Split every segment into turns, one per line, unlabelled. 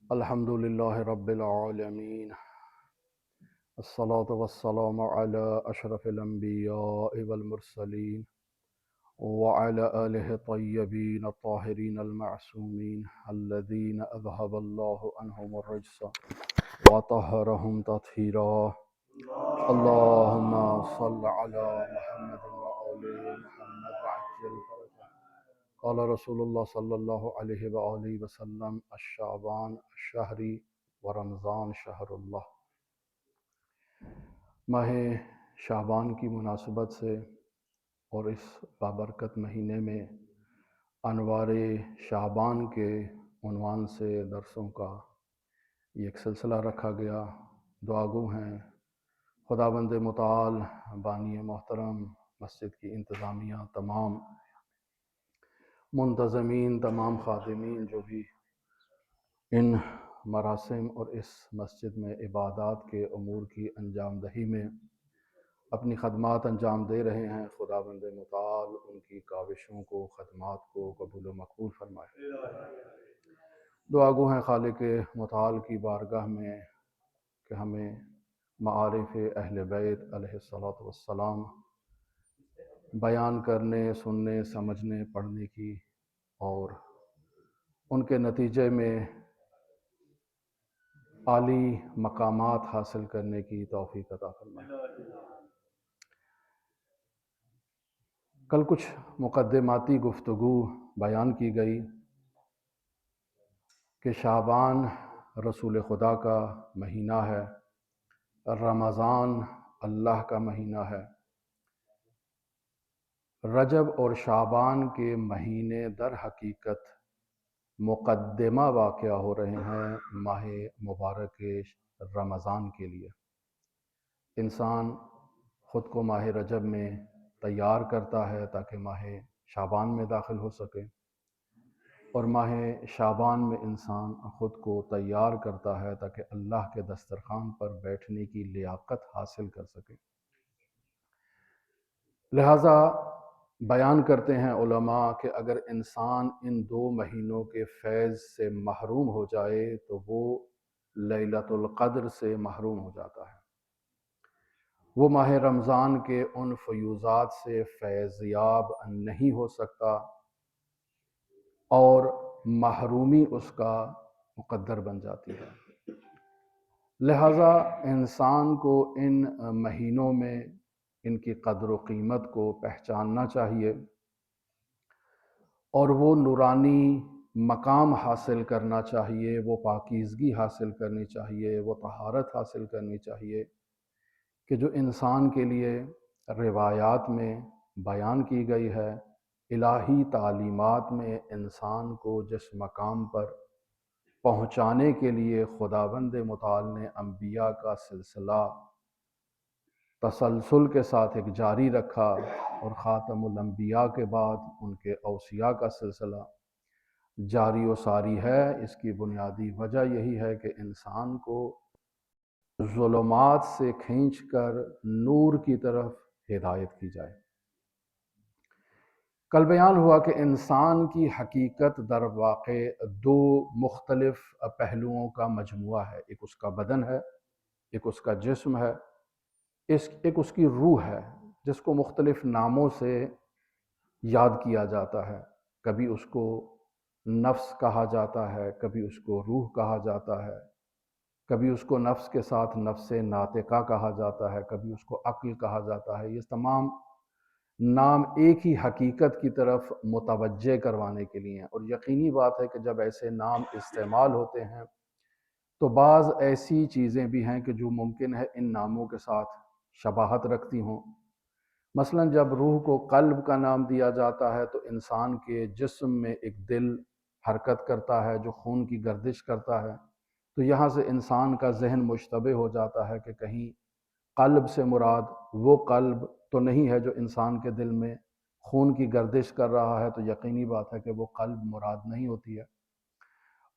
الحمد لله رب العالمين. الصلاة والسلام على أشرف الأنبياء والمرسلين وعلى آله الطيبين الطاهرين المعصومين الذين أذهب الله عنهم الرجس وطهرهم تطهيرا. اللهم صل على محمد وآل محمد وعجل فرجه. قال رسول الله صلی اللہ علیہ وآلہ وسلم الشعبان الشہری ورمضان شہر اللہ. ماہ شعبان کی مناسبت سے اور اس بابرکت مہینے میں انوار شعبان کے عنوان سے درسوں کا یہ ایک سلسلہ رکھا گیا. دعاگو ہیں خداوند متعال بانی محترم مسجد کی انتظامیہ، تمام منتظمین، تمام خادمین جو بھی ان مراسم اور اس مسجد میں عبادات کے امور کی انجام دہی میں اپنی خدمات انجام دے رہے ہیں، خداوند متعال ان کی کاوشوں کو، خدمات کو قبول و مقبول فرمائے. دعا گو ہیں خالق متعال کی بارگاہ میں کہ ہمیں معارف اہل بیت علیہ الصلوۃ والسلام بیان کرنے، سننے، سمجھنے، پڑھنے کی اور ان کے نتیجے میں عالی مقامات حاصل کرنے کی توفیق عطا فرمائے. کل کچھ مقدماتی گفتگو بیان کی گئی کہ شعبان رسول خدا کا مہینہ ہے، رمضان اللہ کا مہینہ ہے. رجب اور شعبان کے مہینے در حقیقت مقدمہ واقعہ ہو رہے ہیں ماہ مبارک رمضان کے لیے. انسان خود کو ماہ رجب میں تیار کرتا ہے تاکہ ماہ شعبان میں داخل ہو سکے، اور ماہ شعبان میں انسان خود کو تیار کرتا ہے تاکہ اللہ کے دسترخوان پر بیٹھنے کی لیاقت حاصل کر سکے. لہٰذا بیان کرتے ہیں علماء کہ اگر انسان ان دو مہینوں کے فیض سے محروم ہو جائے تو وہ لیلۃ القدر سے محروم ہو جاتا ہے. وہ ماہ رمضان کے ان فیوضات سے فیض یاب نہیں ہو سکتا اور محرومی اس کا مقدر بن جاتی ہے. لہٰذا انسان کو ان مہینوں میں ان کی قدر و قیمت کو پہچاننا چاہیے اور وہ نورانی مقام حاصل کرنا چاہیے، وہ پاکیزگی حاصل کرنی چاہیے، وہ طہارت حاصل کرنی چاہیے کہ جو انسان کے لیے روایات میں بیان کی گئی ہے، الہی تعلیمات میں انسان کو جس مقام پر پہنچانے کے لیے خداوند متعال نے انبیاء کا سلسلہ تسلسل کے ساتھ ایک جاری رکھا اور خاتم الانبیاء کے بعد ان کے اوصیاء کا سلسلہ جاری و ساری ہے، اس کی بنیادی وجہ یہی ہے کہ انسان کو ظلمات سے کھینچ کر نور کی طرف ہدایت کی جائے. کل بیان ہوا کہ انسان کی حقیقت در واقع دو مختلف پہلوؤں کا مجموعہ ہے. ایک اس کا بدن ہے، ایک اس کا جسم ہے، ایک اس کی روح ہے جس کو مختلف ناموں سے یاد کیا جاتا ہے. کبھی اس کو نفس کہا جاتا ہے، کبھی اس کو روح کہا جاتا ہے، کبھی اس کو نفس کے ساتھ نفس ناطقہ کہا جاتا ہے، کبھی اس کو عقل کہا جاتا ہے. یہ تمام نام ایک ہی حقیقت کی طرف متوجہ کروانے کے لیے ہیں، اور یقینی بات ہے کہ جب ایسے نام استعمال ہوتے ہیں تو بعض ایسی چیزیں بھی ہیں کہ جو ممکن ہے ان ناموں کے ساتھ شباہت رکھتی ہوں. مثلا جب روح کو قلب کا نام دیا جاتا ہے تو انسان کے جسم میں ایک دل حرکت کرتا ہے جو خون کی گردش کرتا ہے، تو یہاں سے انسان کا ذہن مشتبہ ہو جاتا ہے کہ کہیں قلب سے مراد وہ قلب تو نہیں ہے جو انسان کے دل میں خون کی گردش کر رہا ہے، تو یقینی بات ہے کہ وہ قلب مراد نہیں ہوتی ہے.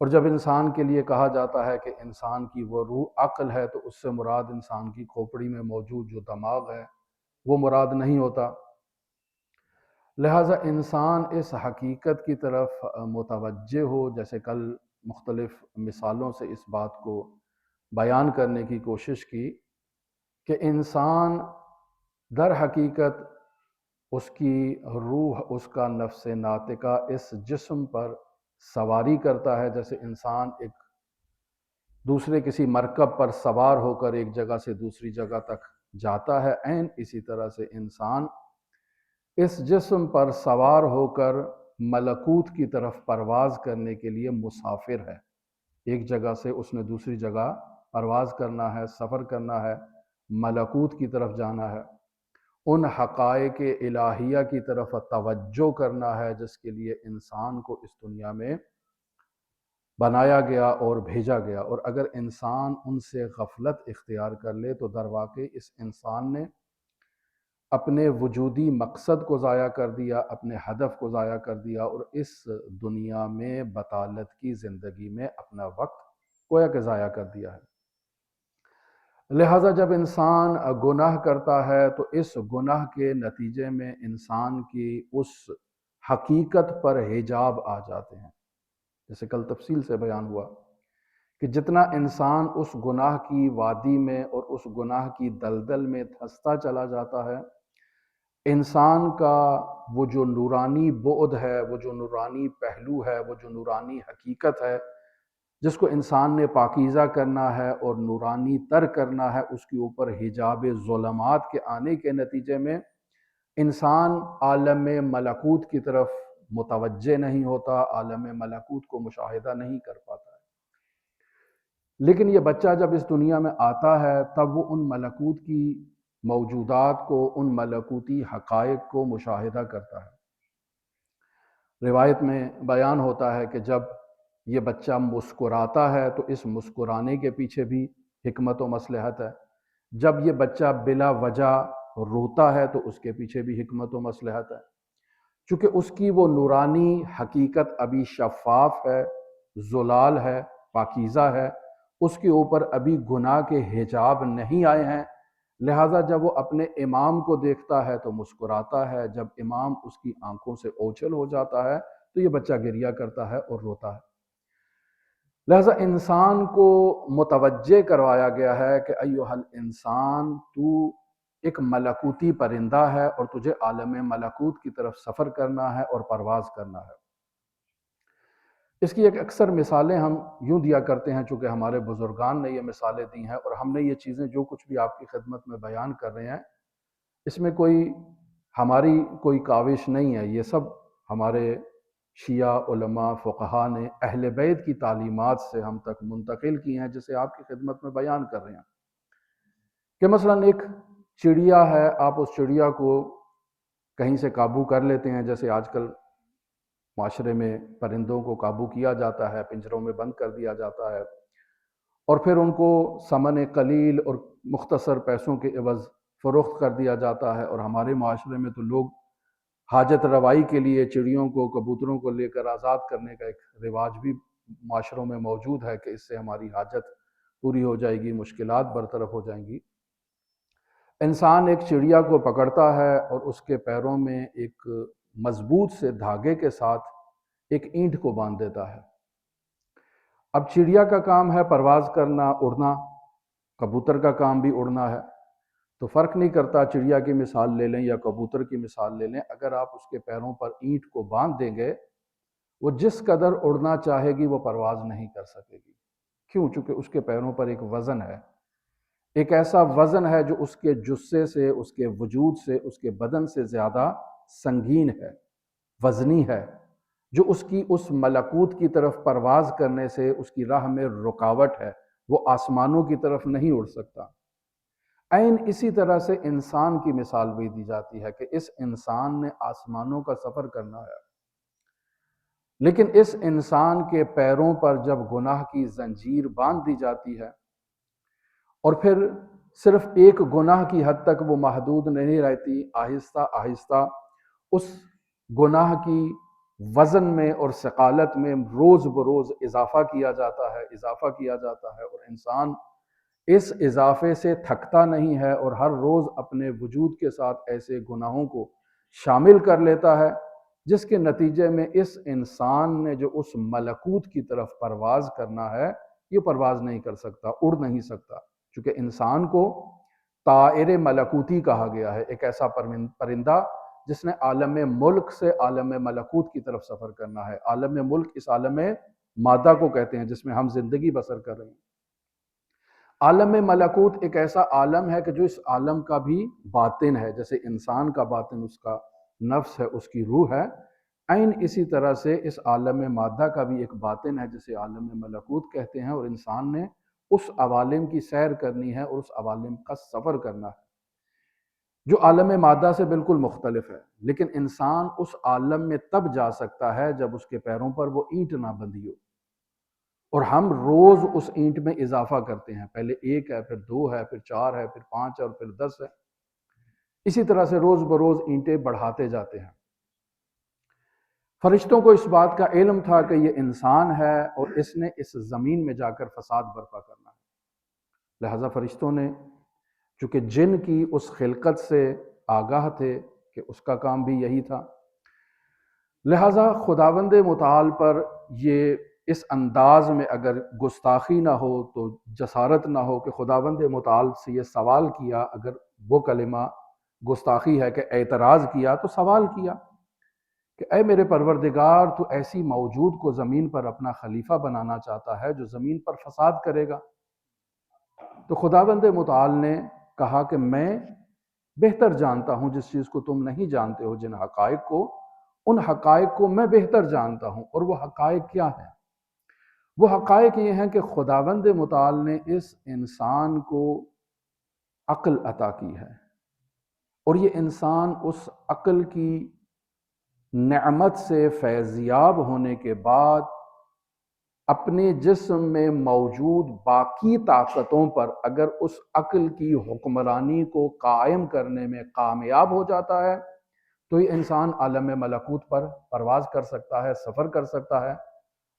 اور جب انسان کے لیے کہا جاتا ہے کہ انسان کی وہ روح عقل ہے تو اس سے مراد انسان کی کھوپڑی میں موجود جو دماغ ہے وہ مراد نہیں ہوتا. لہٰذا انسان اس حقیقت کی طرف متوجہ ہو، جیسے کل مختلف مثالوں سے اس بات کو بیان کرنے کی کوشش کی کہ انسان در حقیقت اس کی روح، اس کا نفس ناطقہ اس جسم پر سواری کرتا ہے، جیسے انسان ایک دوسرے کسی مرکب پر سوار ہو کر ایک جگہ سے دوسری جگہ تک جاتا ہے، عین اسی طرح سے انسان اس جسم پر سوار ہو کر ملکوت کی طرف پرواز کرنے کے لیے مسافر ہے۔ ایک جگہ سے اس نے دوسری جگہ پرواز کرنا ہے، سفر کرنا ہے، ملکوت کی طرف جانا ہے، ان حقائق الہیہ کی طرف توجہ کرنا ہے جس کے لیے انسان کو اس دنیا میں بنایا گیا اور بھیجا گیا۔ اور اگر انسان ان سے غفلت اختیار کر لے تو در واقع اس انسان نے اپنے وجودی مقصد کو ضائع کر دیا، اپنے ہدف کو ضائع کر دیا، اور اس دنیا میں بطالت کی زندگی میں اپنا وقت گویا کہ ضائع کر دیا ہے۔ لہٰذا جب انسان گناہ کرتا ہے تو اس گناہ کے نتیجے میں انسان کی اس حقیقت پر حجاب آ جاتے ہیں، جیسے کل تفصیل سے بیان ہوا کہ جتنا انسان اس گناہ کی وادی میں اور اس گناہ کی دلدل میں دھنستا چلا جاتا ہے، انسان کا وہ جو نورانی بعد ہے، وہ جو نورانی پہلو ہے، وہ جو نورانی حقیقت ہے جس کو انسان نے پاکیزہ کرنا ہے اور نورانی تر کرنا ہے، اس کے اوپر حجاب ظلمات کے آنے کے نتیجے میں انسان عالم ملکوت کی طرف متوجہ نہیں ہوتا، عالم ملکوت کو مشاہدہ نہیں کر پاتا ہے۔ لیکن یہ بچہ جب اس دنیا میں آتا ہے تب وہ ان ملکوت کی موجودات کو، ان ملکوتی حقائق کو مشاہدہ کرتا ہے۔ روایت میں بیان ہوتا ہے کہ جب یہ بچہ مسکراتا ہے تو اس مسکرانے کے پیچھے بھی حکمت و مصلحت ہے، جب یہ بچہ بلا وجہ روتا ہے تو اس کے پیچھے بھی حکمت و مصلحت ہے، چونکہ اس کی وہ نورانی حقیقت ابھی شفاف ہے، زلال ہے، پاکیزہ ہے، اس کے اوپر ابھی گناہ کے حجاب نہیں آئے ہیں، لہٰذا جب وہ اپنے امام کو دیکھتا ہے تو مسکراتا ہے، جب امام اس کی آنکھوں سے اوجھل ہو جاتا ہے تو یہ بچہ گریہ کرتا ہے اور روتا ہے۔ لہٰذا انسان کو متوجہ کروایا گیا ہے کہ ایھا الانسان، تو ایک ملکوتی پرندہ ہے اور تجھے عالم ملکوت کی طرف سفر کرنا ہے اور پرواز کرنا ہے۔ اس کی ایک اکثر مثالیں ہم یوں دیا کرتے ہیں، چونکہ ہمارے بزرگان نے یہ مثالیں دی ہیں اور ہم نے یہ چیزیں جو کچھ بھی آپ کی خدمت میں بیان کر رہے ہیں، اس میں ہماری کوئی کاوش نہیں ہے، یہ سب ہمارے شیعہ علماء فقہا نے اہل بیت کی تعلیمات سے ہم تک منتقل کی ہیں، جسے آپ کی خدمت میں بیان کر رہے ہیں کہ مثلا ایک چڑیا ہے، آپ اس چڑیا کو کہیں سے قابو کر لیتے ہیں، جیسے آج کل معاشرے میں پرندوں کو قابو کیا جاتا ہے، پنجروں میں بند کر دیا جاتا ہے اور پھر ان کو ثمن قلیل اور مختصر پیسوں کے عوض فروخت کر دیا جاتا ہے، اور ہمارے معاشرے میں تو لوگ حاجت روائی کے لیے چڑیوں کو، کبوتروں کو لے کر آزاد کرنے کا ایک رواج بھی معاشروں میں موجود ہے کہ اس سے ہماری حاجت پوری ہو جائے گی، مشکلات برطرف ہو جائیں گی۔ انسان ایک چڑیا کو پکڑتا ہے اور اس کے پیروں میں ایک مضبوط سے دھاگے کے ساتھ ایک اینٹ کو باندھ دیتا ہے۔ اب چڑیا کا کام ہے پرواز کرنا، اڑنا، کبوتر کا کام بھی اڑنا ہے، تو فرق نہیں کرتا چڑیا کی مثال لے لیں یا کبوتر کی مثال لے لیں، اگر آپ اس کے پیروں پر اینٹ کو باندھ دیں گے، وہ جس قدر اڑنا چاہے گی وہ پرواز نہیں کر سکے گی۔ کیوں؟ چونکہ اس کے پیروں پر ایک وزن ہے، ایک ایسا وزن ہے جو اس کے جثے سے، اس کے وجود سے، اس کے بدن سے زیادہ سنگین ہے، وزنی ہے، جو اس کی اس ملکوت کی طرف پرواز کرنے سے اس کی راہ میں رکاوٹ ہے، وہ آسمانوں کی طرف نہیں اڑ سکتا۔ عین اسی طرح سے انسان کی مثال بھی دی جاتی ہے کہ اس انسان نے آسمانوں کا سفر کرنا ہے، لیکن اس انسان کے پیروں پر جب گناہ کی زنجیر باندھ دی جاتی ہے اور پھر صرف ایک گناہ کی حد تک وہ محدود نہیں رہتی، آہستہ آہستہ اس گناہ کی وزن میں اور ثقالت میں روز بروز اضافہ کیا جاتا ہے اور انسان اس اضافے سے تھکتا نہیں ہے اور ہر روز اپنے وجود کے ساتھ ایسے گناہوں کو شامل کر لیتا ہے جس کے نتیجے میں اس انسان نے جو اس ملکوت کی طرف پرواز کرنا ہے یہ پرواز نہیں کر سکتا، اڑ نہیں سکتا، چونکہ انسان کو طائر ملکوتی کہا گیا ہے، ایک ایسا پرندہ جس نے عالم ملک سے عالم ملکوت کی طرف سفر کرنا ہے۔ عالم ملک اس عالم مادہ کو کہتے ہیں جس میں ہم زندگی بسر کر رہے ہیں۔ عالم ملکوت ایک ایسا عالم ہے کہ جو اس عالم کا بھی باطن ہے، جیسے انسان کا باطن اس کا نفس ہے، اس کی روح ہے، عین اسی طرح سے اس عالم مادہ کا بھی ایک باطن ہے جسے عالم ملکوت کہتے ہیں، اور انسان نے اس عوالم کی سیر کرنی ہے اور اس عوالم کا سفر کرنا ہے جو عالم مادہ سے بالکل مختلف ہے۔ لیکن انسان اس عالم میں تب جا سکتا ہے جب اس کے پیروں پر وہ اینٹ نہ بندھی ہو، اور ہم روز اس اینٹ میں اضافہ کرتے ہیں، پہلے ایک ہے، پھر دو ہے، پھر چار ہے، پھر پانچ ہے، اور پھر 10 ہے۔ اسی طرح سے روز بروز اینٹیں بڑھاتے جاتے ہیں۔ فرشتوں کو اس بات کا علم تھا کہ یہ انسان ہے اور اس نے اس زمین میں جا کر فساد برپا کرنا ہے، لہذا فرشتوں نے چونکہ جن کی اس خلقت سے آگاہ تھے کہ اس کا کام بھی یہی تھا، لہذا خداوند متعال پر یہ اس انداز میں اگر گستاخی نہ ہو تو جسارت نہ ہو کہ خداوند متعال سے یہ سوال کیا، اگر وہ کلمہ گستاخی ہے کہ اعتراض کیا تو سوال کیا کہ اے میرے پروردگار، تو ایسی موجود کو زمین پر اپنا خلیفہ بنانا چاہتا ہے جو زمین پر فساد کرے گا؟ تو خداوند متعال نے کہا کہ میں بہتر جانتا ہوں جس چیز کو تم نہیں جانتے ہو، جن حقائق کو، ان حقائق کو میں بہتر جانتا ہوں۔ اور وہ حقائق کیا ہیں؟ وہ حقائق یہ ہیں کہ خداوند متعال نے اس انسان کو عقل عطا کی ہے، اور یہ انسان اس عقل کی نعمت سے فیضیاب ہونے کے بعد اپنے جسم میں موجود باقی طاقتوں پر اگر اس عقل کی حکمرانی کو قائم کرنے میں کامیاب ہو جاتا ہے تو یہ انسان عالم ملکوت پر پرواز کر سکتا ہے، سفر کر سکتا ہے،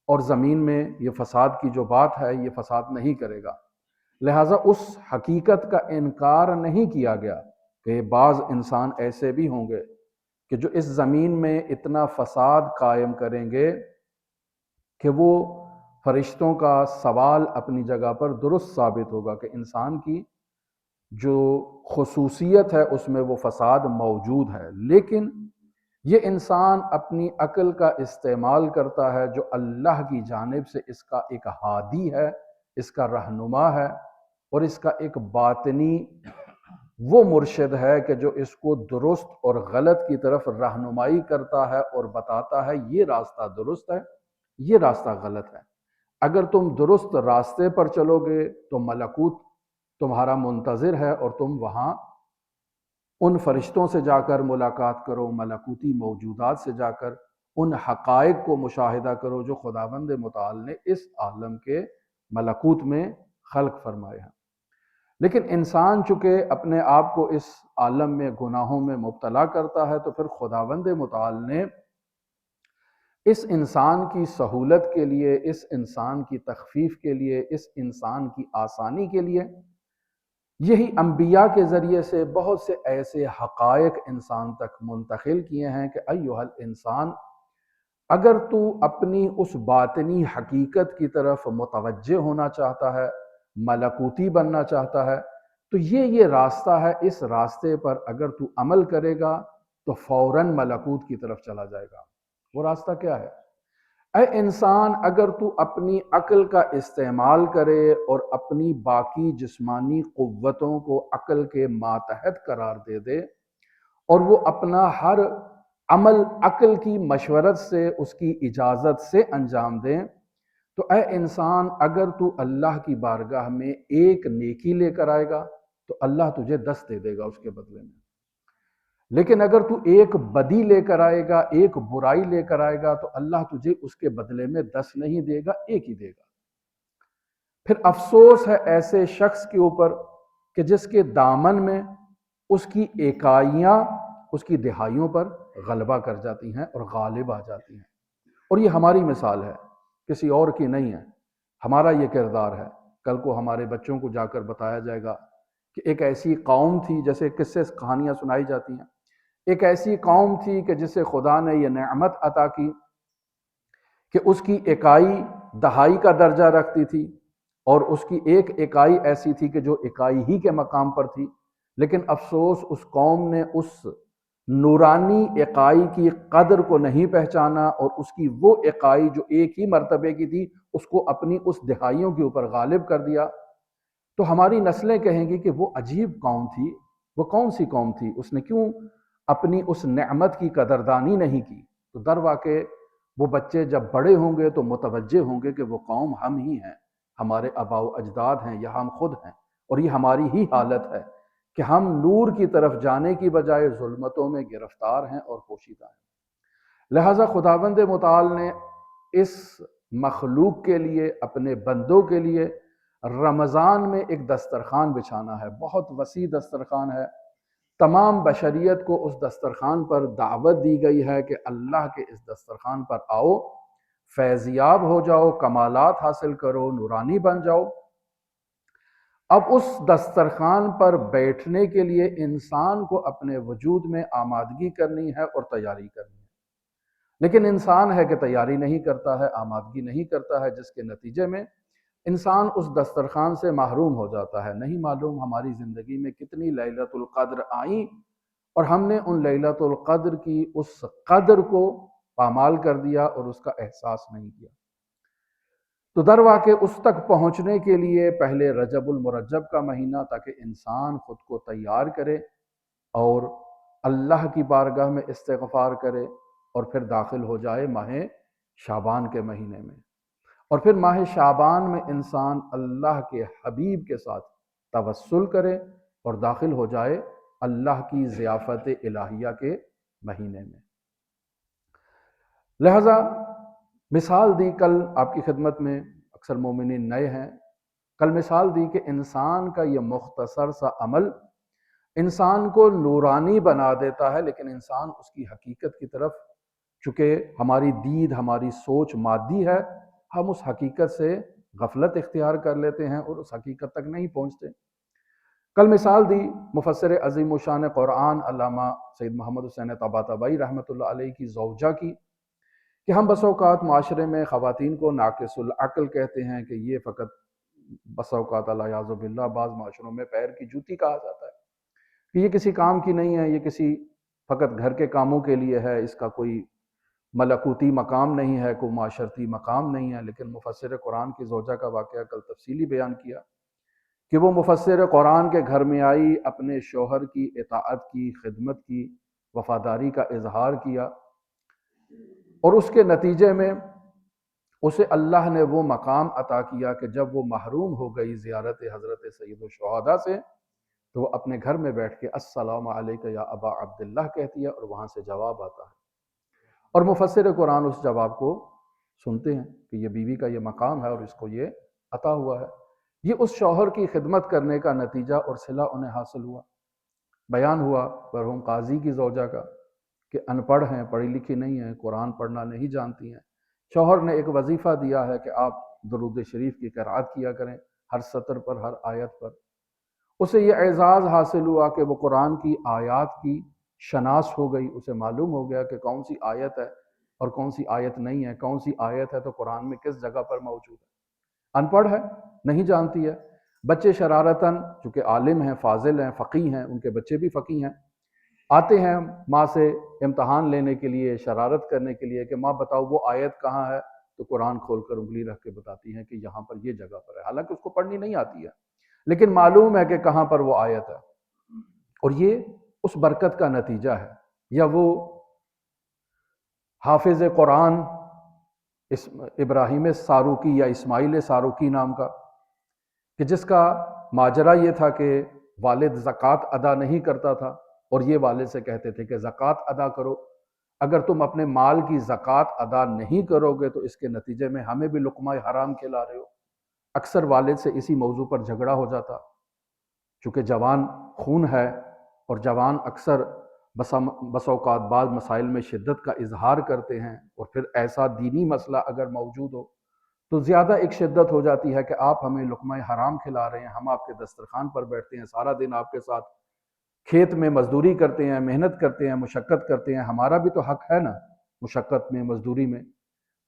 اور زمین میں یہ فساد کی جو بات ہے یہ فساد نہیں کرے گا۔ لہٰذا اس حقیقت کا انکار نہیں کیا گیا کہ بعض انسان ایسے بھی ہوں گے کہ جو اس زمین میں اتنا فساد قائم کریں گے کہ وہ فرشتوں کا سوال اپنی جگہ پر درست ثابت ہوگا کہ انسان کی جو خصوصیت ہے اس میں وہ فساد موجود ہے، لیکن یہ انسان اپنی عقل کا استعمال کرتا ہے جو اللہ کی جانب سے اس کا ایک ہادی ہے، اس کا رہنما ہے، اور اس کا ایک باطنی وہ مرشد ہے کہ جو اس کو درست اور غلط کی طرف رہنمائی کرتا ہے اور بتاتا ہے یہ راستہ درست ہے، یہ راستہ غلط ہے۔ اگر تم درست راستے پر چلو گے تو ملکوت تمہارا منتظر ہے، اور تم وہاں ان فرشتوں سے جا کر ملاقات کرو، ملکوتی موجودات سے جا کر ان حقائق کو مشاہدہ کرو جو خداوند متعال نے اس عالم کے ملکوت میں خلق فرمائے ہیں۔ لیکن انسان چونکہ اپنے آپ کو اس عالم میں گناہوں میں مبتلا کرتا ہے تو پھر خداوند متعال نے اس انسان کی سہولت کے لیے، اس انسان کی تخفیف کے لیے، اس انسان کی آسانی کے لیے یہی انبیاء کے ذریعے سے بہت سے ایسے حقائق انسان تک منتقل کیے ہیں کہ ایھا الانسان، اگر تو اپنی اس باطنی حقیقت کی طرف متوجہ ہونا چاہتا ہے، ملکوتی بننا چاہتا ہے، تو یہ راستہ ہے، اس راستے پر اگر تو عمل کرے گا تو فوراً ملکوت کی طرف چلا جائے گا۔ وہ راستہ کیا ہے؟ اے انسان، اگر تو اپنی عقل کا استعمال کرے اور اپنی باقی جسمانی قوتوں کو عقل کے ماتحت قرار دے دے اور وہ اپنا ہر عمل عقل کی مشورت سے، اس کی اجازت سے انجام دیں، تو اے انسان اگر تو اللہ کی بارگاہ میں ایک نیکی لے کر آئے گا تو اللہ تجھے 10 دے دے گا اس کے بدلے میں، لیکن اگر تو ایک بدی لے کر آئے گا، ایک برائی لے کر آئے گا تو اللہ تجھے اس کے بدلے میں 10 نہیں دے گا، ایک ہی دے گا۔ پھر افسوس ہے ایسے شخص کے اوپر کہ جس کے دامن میں اس کی اکائیاں اس کی دہائیوں پر غلبہ کر جاتی ہیں اور غالب آ جاتی ہیں، اور یہ ہماری مثال ہے، کسی اور کی نہیں ہے، ہمارا یہ کردار ہے۔ کل کو ہمارے بچوں کو جا کر بتایا جائے گا کہ ایک ایسی قوم تھی، جیسے قصے کہانیاں سنائی جاتی ہیں، ایک ایسی قوم تھی کہ جسے خدا نے یہ نعمت عطا کی کہ اس کی اکائی دہائی کا درجہ رکھتی تھی، اور اس کی ایک اکائی ایسی تھی کہ جو اکائی ہی کے مقام پر تھی، لیکن افسوس اس قوم نے اس نورانی اکائی کی قدر کو نہیں پہچانا، اور اس کی وہ اکائی جو ایک ہی مرتبے کی تھی اس کو اپنی اس دہائیوں کے اوپر غالب کر دیا۔ تو ہماری نسلیں کہیں گی کہ وہ عجیب قوم تھی، وہ کون سی قوم تھی، اس نے کیوں اپنی اس نعمت کی قدردانی نہیں کی؟ تو در واقع وہ بچے جب بڑے ہوں گے تو متوجہ ہوں گے کہ وہ قوم ہم ہی ہیں، ہمارے آباء و اجداد ہیں یا ہم خود ہیں، اور یہ ہماری ہی حالت ہے کہ ہم نور کی طرف جانے کی بجائے ظلمتوں میں گرفتار ہیں اور پوشیدہ ہیں۔ لہٰذا خداوند متعال نے اس مخلوق کے لیے، اپنے بندوں کے لیے رمضان میں ایک دسترخوان بچھانا ہے، بہت وسیع دسترخوان ہے۔ تمام بشریت کو اس دسترخوان پر دعوت دی گئی ہے کہ اللہ کے اس دسترخوان پر آؤ، فیضیاب ہو جاؤ، کمالات حاصل کرو، نورانی بن جاؤ۔ اب اس دسترخوان پر بیٹھنے کے لیے انسان کو اپنے وجود میں آمادگی کرنی ہے اور تیاری کرنی ہے، لیکن انسان ہے کہ تیاری نہیں کرتا ہے، آمادگی نہیں کرتا ہے، جس کے نتیجے میں انسان اس دسترخوان سے محروم ہو جاتا ہے۔ نہیں معلوم ہماری زندگی میں کتنی لیلۃ القدر آئیں اور ہم نے ان لیلۃ القدر کی اس قدر کو پامال کر دیا اور اس کا احساس نہیں کیا۔ تو در واقع اس تک پہنچنے کے لیے پہلے رجب المرجب کا مہینہ، تاکہ انسان خود کو تیار کرے اور اللہ کی بارگاہ میں استغفار کرے، اور پھر داخل ہو جائے ماہ شعبان کے مہینے میں، اور پھر ماہ شعبان میں انسان اللہ کے حبیب کے ساتھ توسل کرے اور داخل ہو جائے اللہ کی ضیافت الہیہ کے مہینے میں۔ لہذا مثال دی کل آپ کی خدمت میں، اکثر مومنین نئے ہیں، کل مثال دی کہ انسان کا یہ مختصر سا عمل انسان کو نورانی بنا دیتا ہے، لیکن انسان اس کی حقیقت کی طرف، چونکہ ہماری دید، ہماری سوچ مادی ہے، ہم اس حقیقت سے غفلت اختیار کر لیتے ہیں اور اس حقیقت تک نہیں پہنچتے۔ کل مثال دی مفسر عظیم الشان قرآن علامہ سید محمد حسین طباطبائی رحمۃ اللہ علیہ کی زوجہ کی، کہ ہم بس اوقات معاشرے میں خواتین کو ناقص العقل کہتے ہیں، کہ یہ فقط بس اوقات الیاذ باللہ بعض معاشروں میں پیر کی جوتی کہا جاتا ہے، کہ یہ کسی کام کی نہیں ہے، یہ کسی فقط گھر کے کاموں کے لیے ہے، اس کا کوئی ملکوتی مقام نہیں ہے، کوئی معاشرتی مقام نہیں ہے۔ لیکن مفسر قرآن کی زوجہ کا واقعہ کل تفصیلی بیان کیا کہ وہ مفسر قرآن کے گھر میں آئی، اپنے شوہر کی اطاعت کی، خدمت کی، وفاداری کا اظہار کیا، اور اس کے نتیجے میں اسے اللہ نے وہ مقام عطا کیا کہ جب وہ محروم ہو گئی زیارت حضرت سید الشہداء سے، تو وہ اپنے گھر میں بیٹھ کے السلام علیک یا ابا عبداللہ کہتی ہے، اور وہاں سے جواب آتا ہے، اور مفسر قرآن اس جواب کو سنتے ہیں کہ یہ بیوی کا یہ مقام ہے اور اس کو یہ عطا ہوا ہے۔ یہ اس شوہر کی خدمت کرنے کا نتیجہ اور صلہ انہیں حاصل ہوا۔ بیان ہوا مرحوم قاضی کی زوجہ کا کہ ان پڑھ ہیں، پڑھی لکھی نہیں ہیں، قرآن پڑھنا نہیں جانتی ہیں۔ شوہر نے ایک وظیفہ دیا ہے کہ آپ درود شریف کی قرأت کیا کریں، ہر سطر پر، ہر آیت پر۔ اسے یہ اعزاز حاصل ہوا کہ وہ قرآن کی آیات کی شناس ہو گئی، اسے معلوم ہو گیا کہ کون سی آیت ہے اور کون سی آیت نہیں ہے، کون سی آیت ہے تو قرآن میں کس جگہ پر موجود ہے۔ ان پڑھ ہے، نہیں جانتی ہے۔ بچے شرارتاً، چونکہ عالم ہیں، فاضل ہیں، فقیہ ہیں، ان کے بچے بھی فقیہ ہیں، آتے ہیں ماں سے امتحان لینے کے لیے، شرارت کرنے کے لیے کہ ماں بتاؤ وہ آیت کہاں ہے، تو قرآن کھول کر انگلی رکھ کے بتاتی ہیں کہ یہاں پر یہ جگہ پر ہے، حالانکہ اس کو پڑھنی نہیں آتی ہے، لیکن معلوم ہے کہ کہاں پر وہ آیت ہے۔ اور یہ اس برکت کا نتیجہ ہے۔ یا وہ حافظ قرآن ابراہیم ساروکی یا اسماعیل ساروکی نام کا، کہ جس کا ماجرا یہ تھا کہ والد زکوٰۃ ادا نہیں کرتا تھا، اور یہ والد سے کہتے تھے کہ زکوٰۃ ادا کرو، اگر تم اپنے مال کی زکوٰۃ ادا نہیں کرو گے تو اس کے نتیجے میں ہمیں بھی لقمہ حرام کھلا رہے ہو۔ اکثر والد سے اسی موضوع پر جھگڑا ہو جاتا، چونکہ جوان خون ہے، اور جوان اکثر بس اوقات بعض مسائل میں شدت کا اظہار کرتے ہیں، اور پھر ایسا دینی مسئلہ اگر موجود ہو تو زیادہ ایک شدت ہو جاتی ہے کہ آپ ہمیں لقمہ حرام کھلا رہے ہیں، ہم آپ کے دسترخوان پر بیٹھتے ہیں، سارا دن آپ کے ساتھ کھیت میں مزدوری کرتے ہیں، محنت کرتے ہیں، مشقت کرتے ہیں، ہمارا بھی تو حق ہے نا مشقت میں، مزدوری میں،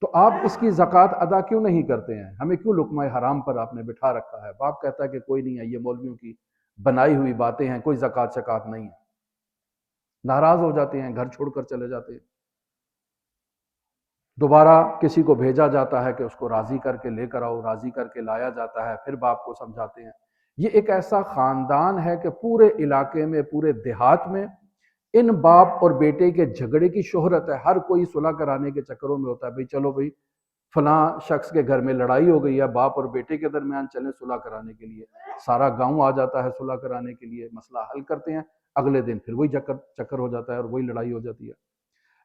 تو آپ اس کی زکوٰۃ ادا کیوں نہیں کرتے ہیں؟ ہمیں کیوں لقمہ حرام پر آپ نے بٹھا رکھا ہے؟ باپ کہتا ہے کہ کوئی نہیں ہے، یہ مولویوں کی بنائی ہوئی باتیں ہیں، کوئی زکوٰۃ شکات نہیں ہے، ناراض ہو جاتے ہیں، گھر چھوڑ کر چلے جاتے ہیں، دوبارہ کسی کو بھیجا جاتا ہے کہ اس کو راضی کر کے لے کر آؤ، راضی کر کے لایا جاتا ہے، پھر باپ کو سمجھاتے ہیں۔ یہ ایک ایسا خاندان ہے کہ پورے علاقے میں، پورے دیہات میں ان باپ اور بیٹے کے جھگڑے کی شہرت ہے، ہر کوئی صلح کرانے کے چکروں میں ہوتا ہے، بھئی چلو بھئی فلاں شخص کے گھر میں لڑائی ہو گئی ہے، باپ اور بیٹے کے درمیان چلیں صلح کرانے کے لیے، سارا گاؤں آ جاتا ہے صلح کرانے کے لیے، مسئلہ حل کرتے ہیں، اگلے دن پھر وہی چکر ہو جاتا ہے اور وہی لڑائی ہو جاتی ہے،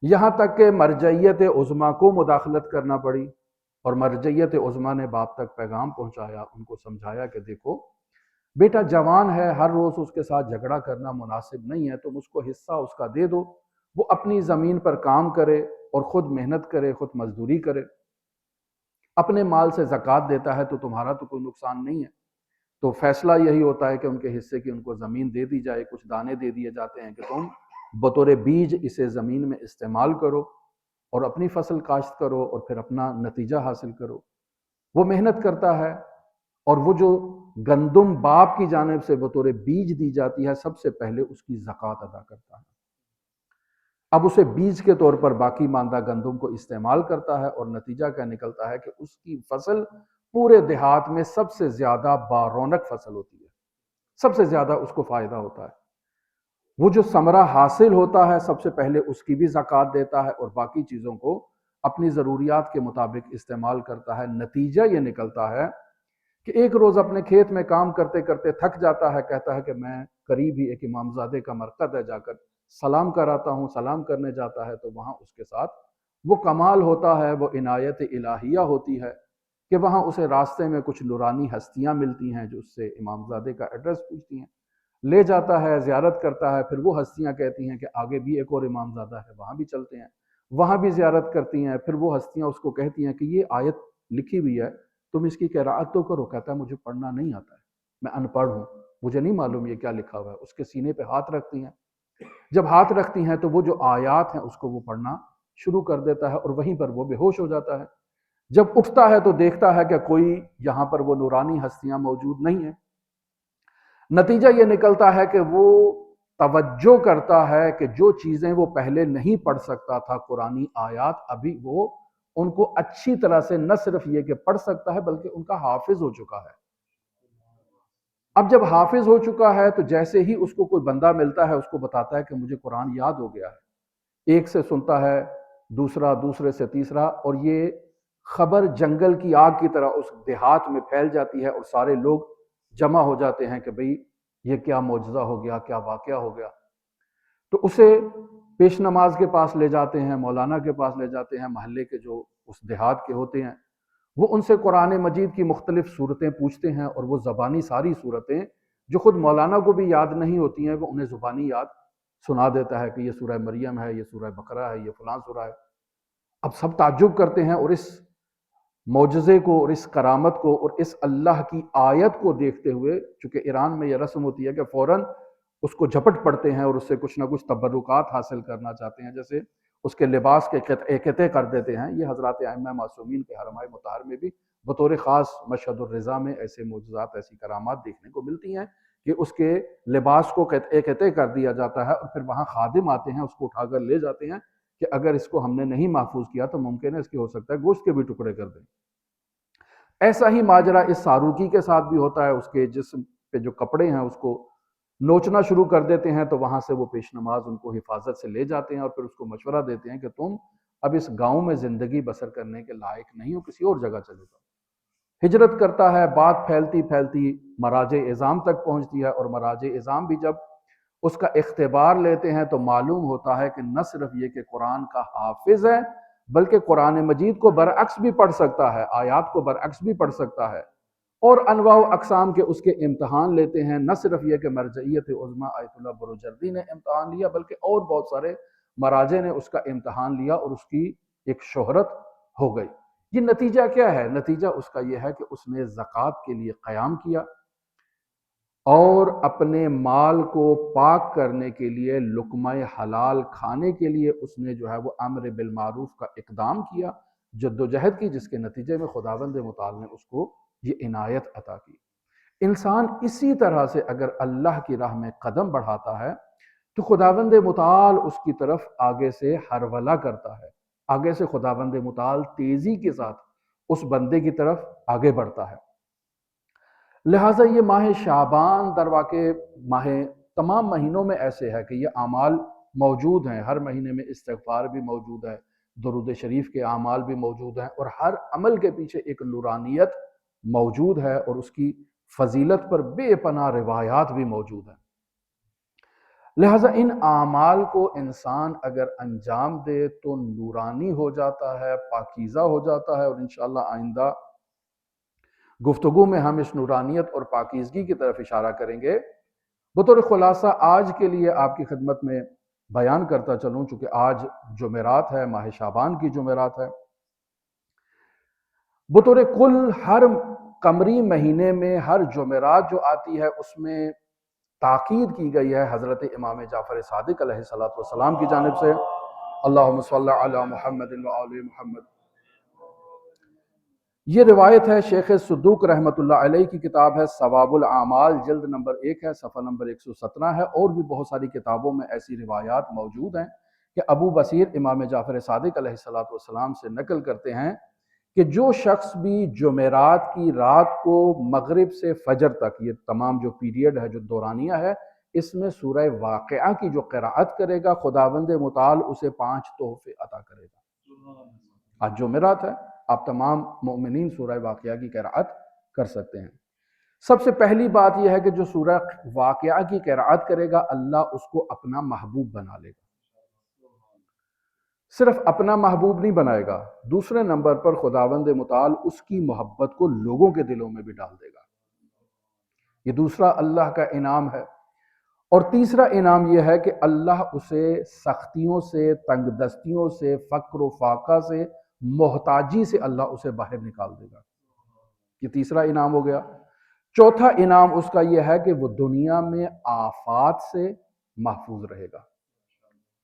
یہاں تک کہ مرجعیت عظمیٰ کو مداخلت کرنا پڑی، اور مرجعیت عظمیٰ نے باپ تک پیغام پہنچایا، ان کو سمجھایا کہ دیکھو بیٹا جوان ہے، ہر روز اس کے ساتھ جھگڑا کرنا مناسب نہیں ہے، تم اس کو حصہ اس کا دے دو، وہ اپنی زمین پر کام کرے اور خود محنت کرے، خود مزدوری کرے، اپنے مال سے زکوٰۃ دیتا ہے تو تمہارا تو کوئی نقصان نہیں ہے۔ تو فیصلہ یہی ہوتا ہے کہ ان کے حصے کی ان کو زمین دے دی جائے، کچھ دانے دے دیے جاتے ہیں کہ تم بطور بیج اسے زمین میں استعمال کرو اور اپنی فصل کاشت کرو اور پھر اپنا نتیجہ حاصل کرو۔ وہ محنت کرتا ہے، اور وہ جو گندم باپ کی جانب سے بطور بیج دی جاتی ہے، سب سے پہلے اس کی زکوٰۃ ادا کرتا ہے، اب اسے بیج کے طور پر باقی ماندہ گندم کو استعمال کرتا ہے، اور نتیجہ کیا نکلتا ہے کہ اس کی فصل پورے دیہات میں سب سے زیادہ بارونق فصل ہوتی ہے، سب سے زیادہ اس کو فائدہ ہوتا ہے، وہ جو ثمرہ حاصل ہوتا ہے سب سے پہلے اس کی بھی زکوٰۃ دیتا ہے اور باقی چیزوں کو اپنی ضروریات کے مطابق استعمال کرتا ہے۔ نتیجہ یہ نکلتا ہے کہ ایک روز اپنے کھیت میں کام کرتے کرتے تھک جاتا ہے، کہتا ہے کہ میں قریب ہی ایک امامزادے کا مرقد ہے، جا کر سلام کراتا ہوں، سلام کرنے جاتا ہے تو وہاں اس کے ساتھ وہ کمال ہوتا ہے، وہ عنایت الہیہ ہوتی ہے کہ وہاں اسے راستے میں کچھ نورانی ہستیاں ملتی ہیں جو اس سے امامزادے کا ایڈریس پوچھتی ہیں، لے جاتا ہے، زیارت کرتا ہے، پھر وہ ہستیاں کہتی ہیں کہ آگے بھی ایک اور امامزادہ ہے، وہاں بھی چلتے ہیں، وہاں بھی زیارت کرتی ہیں، پھر وہ ہستیاں اس کو کہتی ہیں کہ یہ آیت لکھی ہوئی ہے، تم اس کی قراءت تو کرو، کہتا ہے مجھے پڑھنا نہیں آتا ہے، میں ان پڑھ ہوں، مجھے نہیں معلوم یہ کیا لکھا ہوا ہے، اس کے سینے پہ ہاتھ رکھتی ہیں، جب ہاتھ رکھتی ہیں تو وہ جو آیات ہیں اس کو وہ پڑھنا شروع کر دیتا ہے اور وہیں پر وہ بے ہوش ہو جاتا ہے، جب اٹھتا ہے تو دیکھتا ہے کہ کوئی یہاں پر وہ نورانی ہستیاں موجود نہیں ہیں، نتیجہ یہ نکلتا ہے کہ وہ توجہ کرتا ہے کہ جو چیزیں وہ پہلے نہیں پڑھ سکتا تھا، قرآنی آیات، ابھی وہ ان کو اچھی طرح سے نہ صرف یہ کہ پڑھ سکتا ہے بلکہ ان کا حافظ ہو چکا ہے۔ اب جب حافظ ہو چکا ہے تو جیسے ہی اس کو کوئی بندہ ملتا ہے اس کو بتاتا ہے کہ مجھے قرآن یاد ہو گیا ہے، ایک سے سنتا ہے، دوسرا، دوسرے سے تیسرا، اور یہ خبر جنگل کی آگ کی طرح اس دیہات میں پھیل جاتی ہے اور سارے لوگ جمع ہو جاتے ہیں کہ بھئی یہ کیا معجزہ ہو گیا، کیا واقعہ ہو گیا، تو اسے پیش نماز کے پاس لے جاتے ہیں، مولانا کے پاس لے جاتے ہیں، محلے کے جو اس دیہات کے ہوتے ہیں، وہ ان سے قرآن مجید کی مختلف صورتیں پوچھتے ہیں اور وہ زبانی ساری صورتیں جو خود مولانا کو بھی یاد نہیں ہوتی ہیں وہ انہیں زبانی یاد سنا دیتا ہے کہ یہ سورہ مریم ہے، یہ سورہ بقرہ ہے، یہ فلاں سورہ ہے۔ اب سب تعجب کرتے ہیں اور اس معجزے کو اور اس کرامت کو اور اس اللہ کی آیت کو دیکھتے ہوئے، چونکہ ایران میں یہ رسم ہوتی ہے کہ فوراً اس کو جھپٹ پڑتے ہیں اور اس سے کچھ نہ کچھ تبرکات حاصل کرنا چاہتے ہیں، جیسے اس کے لباس کے قطعے کر دیتے ہیں۔ یہ حضرات ائمہ معصومین کے حرمہ مطہر میں بھی بطور خاص مشہد الرضا میں ایسے معجزات، ایسی کرامات دیکھنے کو ملتی ہیں کہ اس کے لباس کو قطعے کر دیا جاتا ہے اور پھر وہاں خادم آتے ہیں، اس کو اٹھا کر لے جاتے ہیں کہ اگر اس کو ہم نے نہیں محفوظ کیا تو ممکن ہے اس کے ہو سکتا ہے گوشت کے بھی ٹکڑے کر دیں۔ ایسا ہی ماجرا اس ساروکی کے ساتھ بھی ہوتا ہے، اس کے جسم پہ جو کپڑے ہیں اس کو نوچنا شروع کر دیتے ہیں، تو وہاں سے وہ پیش نماز ان کو حفاظت سے لے جاتے ہیں اور پھر اس کو مشورہ دیتے ہیں کہ تم اب اس گاؤں میں زندگی بسر کرنے کے لائق نہیں ہو، کسی اور جگہ چلے جاؤ۔ ہجرت کرتا ہے، بات پھیلتی پھیلتی مراج اعظام تک پہنچتی ہے، اور مراج اعظام بھی جب اس کا اختبار لیتے ہیں تو معلوم ہوتا ہے کہ نہ صرف یہ کہ قرآن کا حافظ ہے بلکہ قرآن مجید کو برعکس بھی پڑھ سکتا ہے، آیات کو برعکس بھی پڑھ سکتا ہے، اور انواع و اقسام کے اس کے امتحان لیتے ہیں۔ نہ صرف یہ کہ مرجعیت عظمیٰ آیت اللہ بروجردی نے امتحان لیا بلکہ اور بہت سارے مراجع نے اس کا امتحان لیا اور اس کی ایک شہرت ہو گئی۔ یہ نتیجہ کیا ہے؟ نتیجہ اس کا یہ ہے کہ اس نے زکوٰۃ کے لیے قیام کیا، اور اپنے مال کو پاک کرنے کے لیے لقمہ حلال کھانے کے لیے اس نے جو ہے وہ امر بالمعروف کا اقدام کیا، جدوجہد کی، جس کے نتیجے میں خداوند متعال نے اس کو یہ عنایت عطا کی۔ انسان اسی طرح سے اگر اللہ کی راہ میں قدم بڑھاتا ہے تو خداوند متعال اس کی طرف آگے سے ہرولہ کرتا ہے، آگے سے خداوند متعال تیزی کے ساتھ اس بندے کی طرف آگے بڑھتا ہے۔ لہٰذا یہ ماہ شعبان در واقع ماہ تمام مہینوں میں ایسے ہے کہ یہ اعمال موجود ہیں، ہر مہینے میں استغفار بھی موجود ہے، درود شریف کے اعمال بھی موجود ہیں، اور ہر عمل کے پیچھے ایک نورانیت موجود ہے، اور اس کی فضیلت پر بے پناہ روایات بھی موجود ہیں۔ لہٰذا ان اعمال کو انسان اگر انجام دے تو نورانی ہو جاتا ہے، پاکیزہ ہو جاتا ہے، اور انشاءاللہ آئندہ گفتگو میں ہم اس نورانیت اور پاکیزگی کی طرف اشارہ کریں گے۔ بطور خلاصہ آج کے لیے آپ کی خدمت میں بیان کرتا چلوں، چونکہ آج جمعرات ہے، ماہ شعبان کی جمعرات ہے۔ بطور کل ہر قمری مہینے میں ہر جمعرات جو آتی ہے اس میں تاکید کی گئی ہے حضرت امام جعفر صادق علیہ السلام کی جانب سے، اللہم صلی علی محمد و آل محمد۔ یہ روایت ہے شیخ صدوق رحمۃ اللہ علیہ کی کتاب ہے ثواب الاعمال، جلد نمبر 1 ہے، صفحہ نمبر 117 ہے، اور بھی بہت ساری کتابوں میں ایسی روایات موجود ہیں کہ ابو بصیر امام جعفر صادق علیہ السلام سے نقل کرتے ہیں کہ جو شخص بھی جمعرات کی رات کو مغرب سے فجر تک، یہ تمام جو پیریڈ ہے، جو دورانیہ ہے، اس میں سورہ واقعہ کی جو قرأت کرے گا خداوند متعال اسے 5 تحفے عطا کرے گا۔ آج جمعرات ہے، آپ تمام مومنین سورہ واقعہ کی قرأت کر سکتے ہیں۔ سب سے پہلی بات یہ ہے کہ جو سورہ واقعہ کی قرأت کرے گا اللہ اس کو اپنا محبوب بنا لے گا۔ صرف اپنا محبوب نہیں بنائے گا، دوسرے نمبر پر خداوند متعال اس کی محبت کو لوگوں کے دلوں میں بھی ڈال دے گا۔ یہ دوسرا اللہ کا انعام ہے۔ اور تیسرا انعام یہ ہے کہ اللہ اسے سختیوں سے، تنگ دستیوں سے، فقر و فاقہ سے، محتاجی سے اللہ اسے باہر نکال دے گا۔ یہ تیسرا انعام ہو گیا۔ چوتھا انعام اس کا یہ ہے کہ وہ دنیا میں آفات سے محفوظ رہے گا۔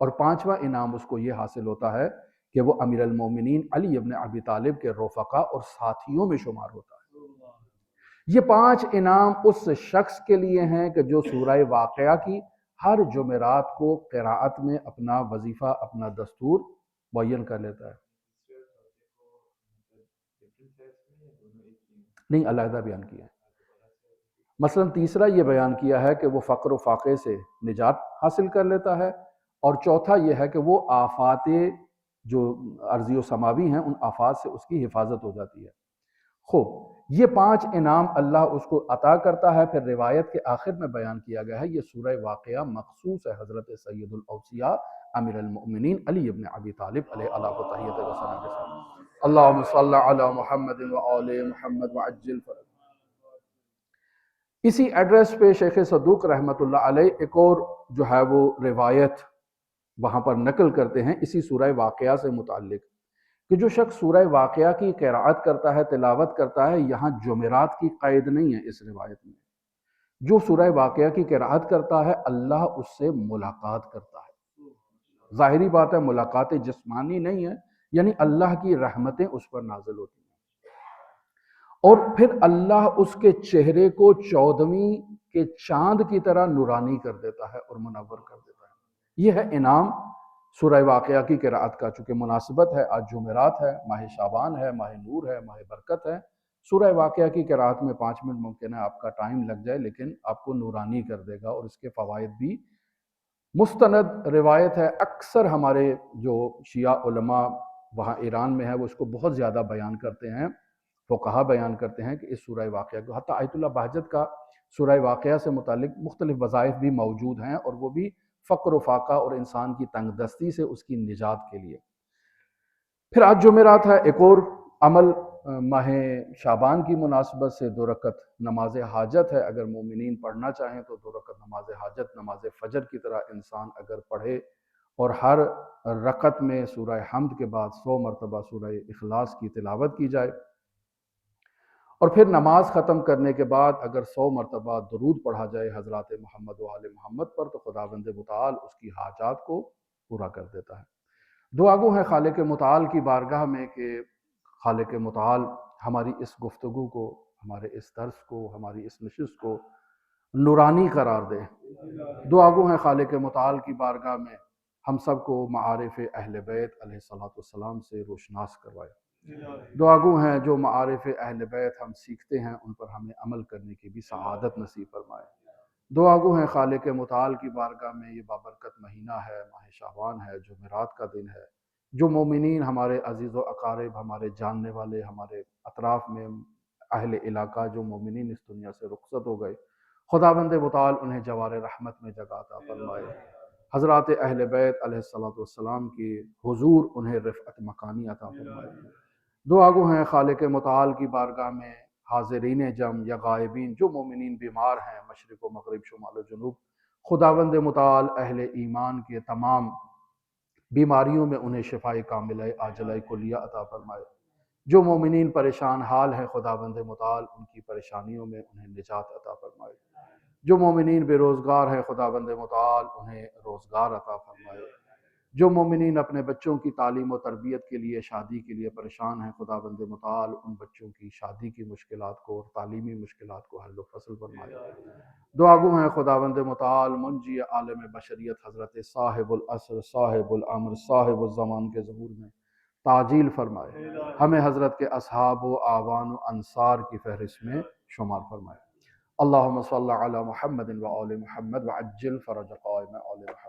اور پانچواں انعام اس کو یہ حاصل ہوتا ہے کہ وہ امیر المومنین علی ابن ابی طالب کے رفقا اور ساتھیوں میں شمار ہوتا ہے۔ یہ 5 انعام اس شخص کے لیے ہیں کہ جو سورہ واقعہ کی ہر جمعرات کو قراءت میں اپنا وظیفہ، اپنا دستور معین کر لیتا ہے۔ نہیں، علیحدہ بیان کیا ہے۔ مثلا تیسرا یہ بیان کیا ہے کہ وہ فقر و فاقے سے نجات حاصل کر لیتا ہے، اور چوتھا یہ ہے کہ وہ آفات جو ارضی و سماوی ہیں ان آفات سے اس کی حفاظت ہو جاتی ہے۔ خوب، یہ 5 انعام اللہ اس کو عطا کرتا ہے۔ پھر روایت کے آخر میں بیان کیا گیا ہے یہ سورہ واقعہ مخصوص ہے حضرت سید الاوصیاء امیر المؤمنین علی ابن ابی طالب علیہ و تحیۃ و سلام کے ساتھ۔ اللہم صلی علی محمد و آل محمد وعجل فرج۔ اسی ایڈریس پہ شیخ صدوق رحمۃ اللہ علیہ ایک اور جو ہے وہ روایت وہاں پر نقل کرتے ہیں اسی سورہ واقعہ سے متعلق، کہ جو شخص سورہ واقعہ کی قرأت کرتا ہے، تلاوت کرتا ہے، یہاں جمعرات کی قید نہیں ہے اس روایت میں، جو سورہ واقعہ کی قرأت کرتا ہے اللہ اس سے ملاقات کرتا ہے۔ ظاہری بات ہے ملاقات جسمانی نہیں ہے، یعنی اللہ کی رحمتیں اس پر نازل ہوتی ہیں، اور پھر اللہ اس کے چہرے کو 14ویں کے چاند کی طرح نورانی کر دیتا ہے اور منور کر دیتا ہے۔ یہ ہے انعام سورہ واقعہ کی قرأت کا۔ چونکہ مناسبت ہے آج جمعرات ہے، ماہ شعبان ہے، ماہ نور ہے، ماہ برکت ہے، سورہ واقعہ کی قرأت میں 5 منٹ ممکن ہے آپ کا ٹائم لگ جائے، لیکن آپ کو نورانی کر دے گا، اور اس کے فوائد بھی مستند روایت ہے۔ اکثر ہمارے جو شیعہ علماء وہاں ایران میں ہے وہ اس کو بہت زیادہ بیان کرتے ہیں، فقہا بیان کرتے ہیں کہ اس سورہ واقعہ کو، حتیٰ آیت اللہ بہجت کا سورہ واقعہ سے متعلق مختلف وظائف بھی موجود ہیں، اور وہ بھی فقر و فاقہ اور انسان کی تنگ دستی سے اس کی نجات کے لیے۔ پھر آج جمعرات ہے، ایک اور عمل ماہ شعبان کی مناسبت سے 2 رکعت نماز حاجت ہے، اگر مومنین پڑھنا چاہیں تو 2 رکعت نماز حاجت نماز فجر کی طرح انسان اگر پڑھے اور ہر رکعت میں سورہ حمد کے بعد 100 مرتبہ سورہ اخلاص کی تلاوت کی جائے، اور پھر نماز ختم کرنے کے بعد اگر 100 مرتبہ درود پڑھا جائے حضرات محمد و آل محمد پر تو خداوند متعال اس کی حاجات کو پورا کر دیتا ہے۔ دعا گو ہے خالق متعال کی بارگاہ میں کہ خالق متعال ہماری اس گفتگو کو، ہمارے اس درس کو، ہماری اس نشست کو نورانی قرار دے۔ دعا گو ہیں خالق متعال کی بارگاہ میں ہم سب کو معارف اہل بیت علیہ السلام سے روشناس کروائے۔ دعا گو ہیں جو معارف اہل بیت ہم سیکھتے ہیں ان پر ہمیں عمل کرنے کی بھی سعادت نصیب فرمائے۔ دعا گو ہیں خالق متعال کی بارگاہ میں یہ بابرکت مہینہ ہے، ماہ شعبان ہے، جمعرات کا دن ہے، جو مومنین ہمارے عزیز و اقارب، ہمارے جاننے والے، ہمارے اطراف میں اہل علاقہ جو مومنین اس دنیا سے رخصت ہو گئے، خداوند متعال انہیں جوار رحمت میں جگہ عطا فرمائے۔ حضرات اہل بیت علیہ السلام کی حضور انہیں رفعت مکانی عطا فرمائے۔ دعا گو ہیں خالق متعال کی بارگاہ میں حاضرین جم یا غائبین جو مومنین بیمار ہیں مشرق و مغرب شمال و جنوب، خداوند متعال اہل ایمان کے تمام بیماریوں میں انہیں شفائے کاملہ عاجلہ کلیہ عطا فرمائے۔ جو مومنین پریشان حال ہیں خداوند متعال ان کی پریشانیوں میں انہیں نجات عطا فرمائے۔ جو مومنین بے روزگار ہیں خداوند متعال انہیں روزگار عطا فرمائے۔ جو مومنین اپنے بچوں کی تعلیم و تربیت کے لیے، شادی کے لیے پریشان ہیں خداوند متعال ان بچوں کی شادی کی مشکلات کو اور تعلیمی مشکلات کو حل و فصل فرمائے۔ دعا گو ہیں خداوند متعال منجی عالم بشریت حضرت صاحب العصر، صاحب الامر، صاحب الزمان کے ظہور میں تعجیل فرمائے، ہمیں حضرت کے اصحاب و اعوان و انصار کی فہرست میں شمار فرمائے۔ اللہم صلی علی محمد و آل محمد وعجل فرج قائم آل محمد۔